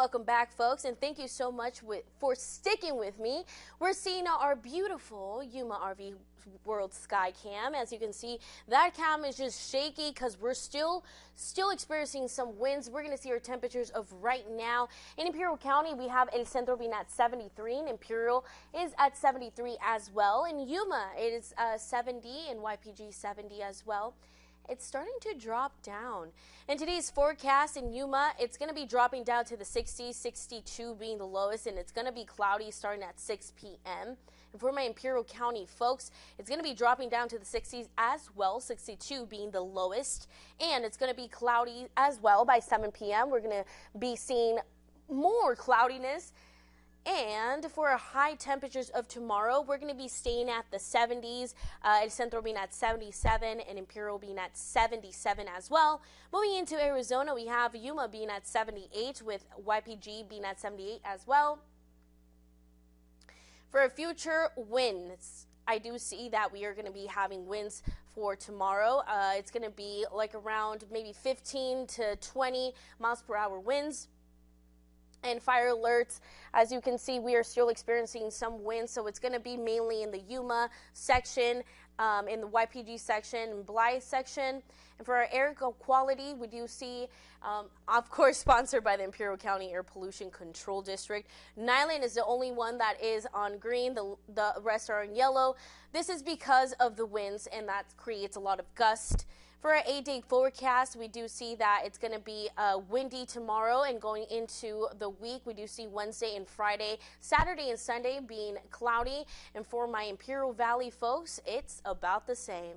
welcome back, folks, and thank you so much for sticking with me. We're seeing our beautiful Yuma RV World Sky Cam. As you can see, that cam is just shaky because we're still experiencing some winds. We're going to see our temperatures of right now. In Imperial County, we have El Centro being at 73, and Imperial is at 73 as well. In Yuma, it is 70, and YPG 70 as well. It's starting to drop down. In today's forecast in Yuma, it's going to be dropping down to the 60s, 62 being the lowest, and it's going to be cloudy starting at 6 p.m. And for my Imperial County folks, it's going to be dropping down to the 60s as well, 62 being the lowest, and it's going to be cloudy as well by 7 p.m. We're going to be seeing more cloudiness. And for our high temperatures of tomorrow, we're going to be staying at the 70s, El Centro being at 77 and Imperial being at 77 as well. Moving into Arizona, we have Yuma being at 78 with YPG being at 78 as well. For our future winds, I do see that we are going to be having winds for tomorrow. It's going to be like around maybe 15 to 20 miles per hour winds. And fire alerts, as you can see, we are still experiencing some wind, so it's going to be mainly in the Yuma section, in the YPG section, and Blythe section. And for our air quality, we do see, of course, sponsored by the Imperial County Air Pollution Control District. Nyland is the only one that is on green. The rest are in yellow. This is because of the winds, and that creates a lot of gust. For our 8-day forecast, we do see that it's going to be windy tomorrow, and going into the week, we do see Wednesday and Friday, Saturday and Sunday being cloudy. And for my Imperial Valley folks, it's about the same.